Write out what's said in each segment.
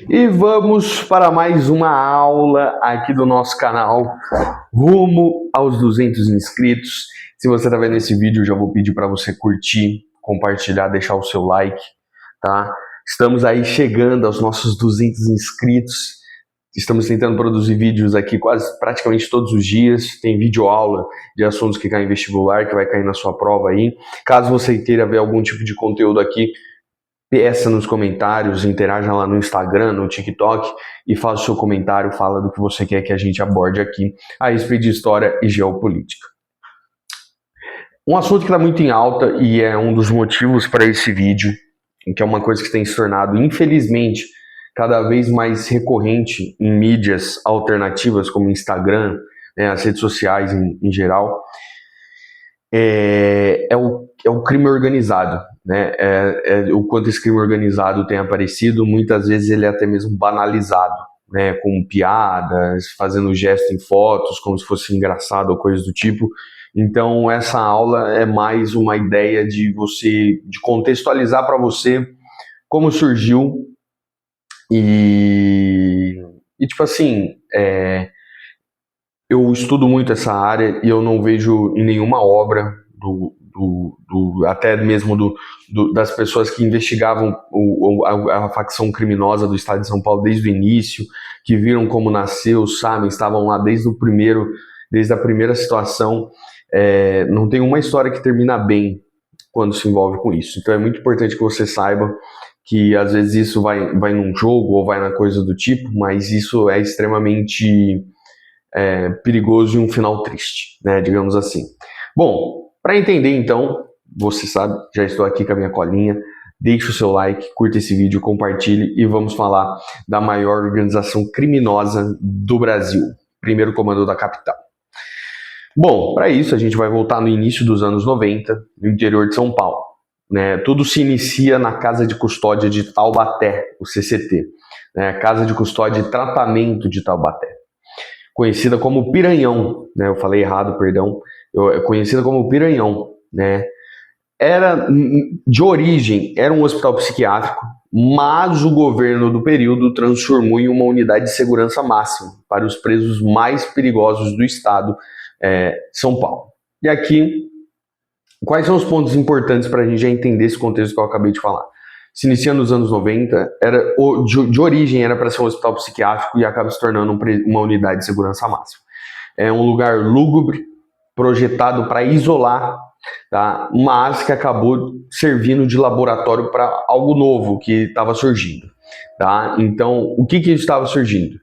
E vamos para mais uma aula aqui do nosso canal, rumo aos 200 inscritos. Se você está vendo esse vídeo, já vou pedir para você curtir, compartilhar, deixar o seu like, tá? Estamos aí chegando aos nossos 200 inscritos. Estamos tentando produzir vídeos aqui praticamente todos os dias. Tem videoaula de assuntos que caem em vestibular, que vai cair na sua prova aí. Caso você queira ver algum tipo de conteúdo aqui, peça nos comentários, interaja lá no Instagram, no TikTok e faça o seu comentário, fala do que você quer que a gente aborde aqui a respeito de história e geopolítica. Um assunto que está muito em alta e é um dos motivos para esse vídeo, que é uma coisa que tem se tornado, infelizmente, cada vez mais recorrente em mídias alternativas como Instagram, né, as redes sociais em geral, é o crime organizado. Né? O quanto esse crime organizado tem aparecido, muitas vezes ele é até mesmo banalizado, né? Com piadas, fazendo gesto em fotos, como se fosse engraçado ou coisa do tipo. Então essa aula é mais uma ideia de contextualizar para você como surgiu e tipo assim, eu estudo muito essa área e eu não vejo em nenhuma obra até mesmo das pessoas que investigavam a facção criminosa do estado de São Paulo desde o início, que viram como nasceu, sabem, estavam lá desde a primeira situação. Não tem uma história que termina bem quando se envolve com isso. Então é muito importante que você saiba que às vezes isso vai num jogo ou vai na coisa do tipo, mas isso é extremamente perigoso e um final triste, né, digamos assim. Bom, para entender então, você sabe, já estou aqui com a minha colinha, deixe o seu like, curta esse vídeo, compartilhe e vamos falar da maior organização criminosa do Brasil, primeiro comando da capital. Bom, para isso a gente vai voltar no início dos anos 90, no interior de São Paulo. Né? Tudo se inicia na Casa de Custódia de Taubaté, o CCT, né? Casa de Custódia e Tratamento de Taubaté, conhecida como Piranhão, né? Eu falei errado, perdão. Conhecida como Piranhão, né? De origem, era um hospital psiquiátrico, mas o governo do período transformou em uma unidade de segurança máxima para os presos mais perigosos do estado, São Paulo. E aqui, quais são os pontos importantes para a gente já entender esse contexto que eu acabei de falar? Se inicia nos anos 90, de origem era para ser um hospital psiquiátrico e acaba se tornando uma unidade de segurança máxima. É um lugar lúgubre, projetado para isolar, tá? Mas que acabou servindo de laboratório para algo novo que estava surgindo. Tá? Então, o que estava surgindo?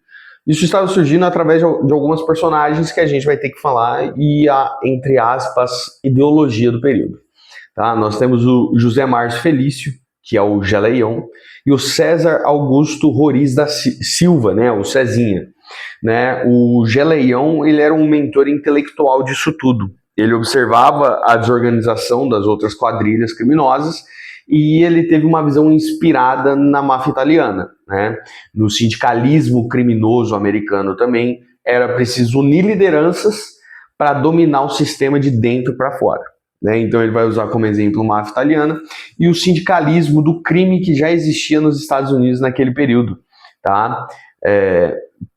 Isso estava surgindo através de algumas personagens que a gente vai ter que falar e a, entre aspas, ideologia do período. Tá? Nós temos o José Márcio Felício, que é o Geleião, e o César Augusto Roriz da Silva, né, o Cezinha. Né? O Geleião, ele era um mentor intelectual disso tudo. Ele observava a desorganização das outras quadrilhas criminosas e ele teve uma visão inspirada na máfia italiana. Né? No sindicalismo criminoso americano também, era preciso unir lideranças para dominar o sistema de dentro para fora. Né? Então ele vai usar como exemplo a máfia italiana e o sindicalismo do crime que já existia nos Estados Unidos naquele período. Tá?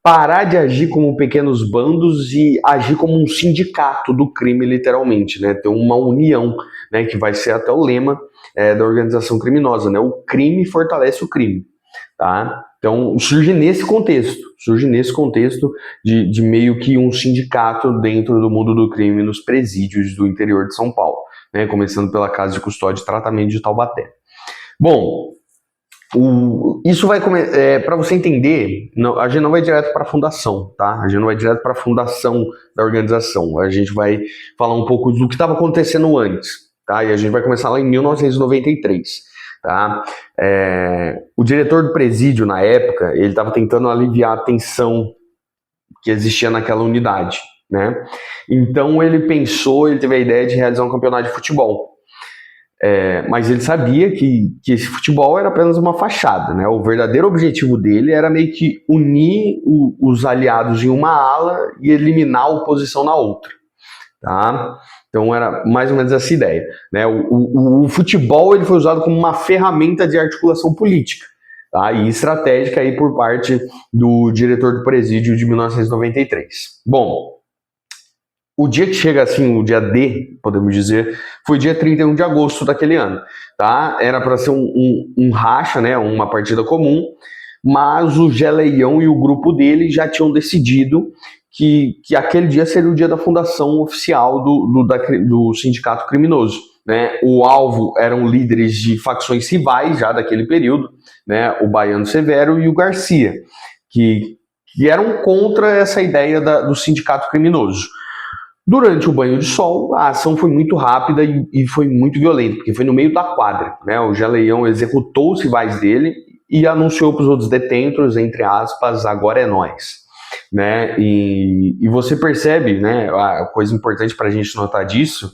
Parar de agir como pequenos bandos e agir como um sindicato do crime, literalmente, né? Ter uma união, né? Que vai ser até o lema da organização criminosa, né? O crime fortalece o crime, tá? Então surge nesse contexto de meio que um sindicato dentro do mundo do crime nos presídios do interior de São Paulo, né? Começando pela Casa de Custódia e Tratamento de Taubaté. Bom, isso vai para você entender, a gente não vai direto para a fundação, tá? A gente não vai direto para a fundação da organização. A gente vai falar um pouco do que estava acontecendo antes, tá? E a gente vai começar lá em 1993, tá? O diretor do presídio na época, ele estava tentando aliviar a tensão que existia naquela unidade, né? Então ele teve a ideia de realizar um campeonato de futebol. Mas ele sabia que esse futebol era apenas uma fachada, né? O verdadeiro objetivo dele era meio que unir os aliados em uma ala e eliminar a oposição na outra, tá? Então era mais ou menos essa ideia, né? O futebol ele foi usado como uma ferramenta de articulação política, tá? E estratégica aí por parte do diretor do presídio de 1993. Bom, o dia que chega assim, o dia D, podemos dizer, foi dia 31 de agosto daquele ano, tá? Era para ser um racha, né, uma partida comum, mas o Geleião e o grupo dele já tinham decidido que aquele dia seria o dia da fundação oficial do sindicato criminoso. Né? O alvo eram líderes de facções rivais já daquele período, né? O Baiano Severo e o Garcia, que eram contra essa ideia do sindicato criminoso. Durante o banho de sol, a ação foi muito rápida e foi muito violenta, porque foi no meio da quadra. Né? O Geleião executou os rivais dele e anunciou para os outros detentos, entre aspas, agora é nós. Né? E você percebe, né, a coisa importante para a gente notar disso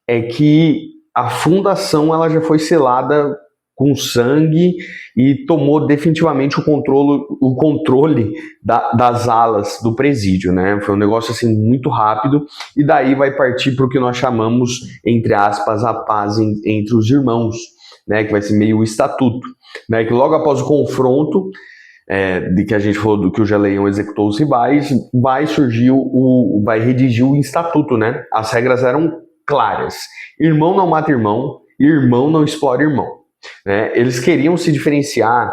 é que a fundação ela já foi selada com sangue e tomou definitivamente o controle das alas do presídio, né? Foi um negócio assim muito rápido e daí vai partir para o que nós chamamos, entre aspas, a paz entre os irmãos, né? Que vai ser meio o estatuto, né? Que logo após o confronto de que a gente falou do que o Geleião executou os rivais, vai redigir o estatuto, né? As regras eram claras: irmão não mata irmão, irmão não explora irmão. Né? Eles queriam se diferenciar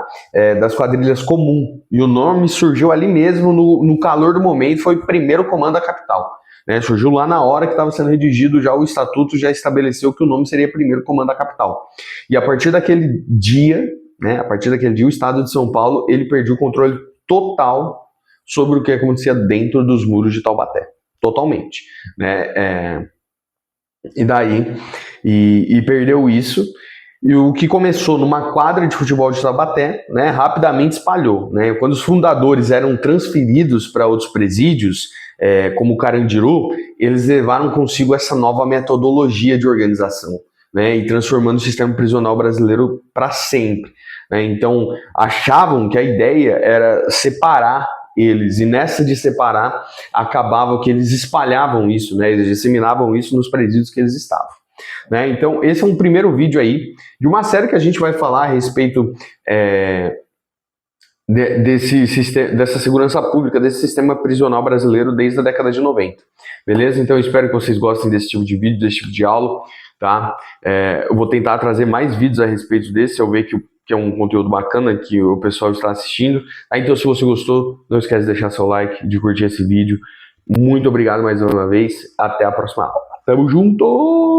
das quadrilhas comum e o nome surgiu ali mesmo no calor do momento, foi o primeiro comando da capital. Né? Surgiu lá na hora que estava sendo redigido já o estatuto, já estabeleceu que o nome seria primeiro comando da capital. E a partir daquele dia, o estado de São Paulo ele perdeu o controle total sobre o que acontecia dentro dos muros de Taubaté, totalmente. Né? E perdeu isso. E o que começou numa quadra de futebol de Taubaté, né, rapidamente espalhou. Né? Quando os fundadores eram transferidos para outros presídios, como o Carandiru, eles levaram consigo essa nova metodologia de organização, né, e transformando o sistema prisional brasileiro para sempre. Né? Então, achavam que a ideia era separar eles, e nessa de separar, acabava que eles espalhavam isso, né, eles disseminavam isso nos presídios que eles estavam. Né? Então, esse é um primeiro vídeo aí de uma série que a gente vai falar a respeito dessa segurança pública, desse sistema prisional brasileiro desde a década de 90. Beleza? Então, eu espero que vocês gostem desse tipo de vídeo, desse tipo de aula. Tá? Eu vou tentar trazer mais vídeos a respeito desse, se eu ver que é um conteúdo bacana que o pessoal está assistindo. Tá? Então, se você gostou, não esquece de deixar seu like, de curtir esse vídeo. Muito obrigado mais uma vez. Até a próxima aula. Tamo junto!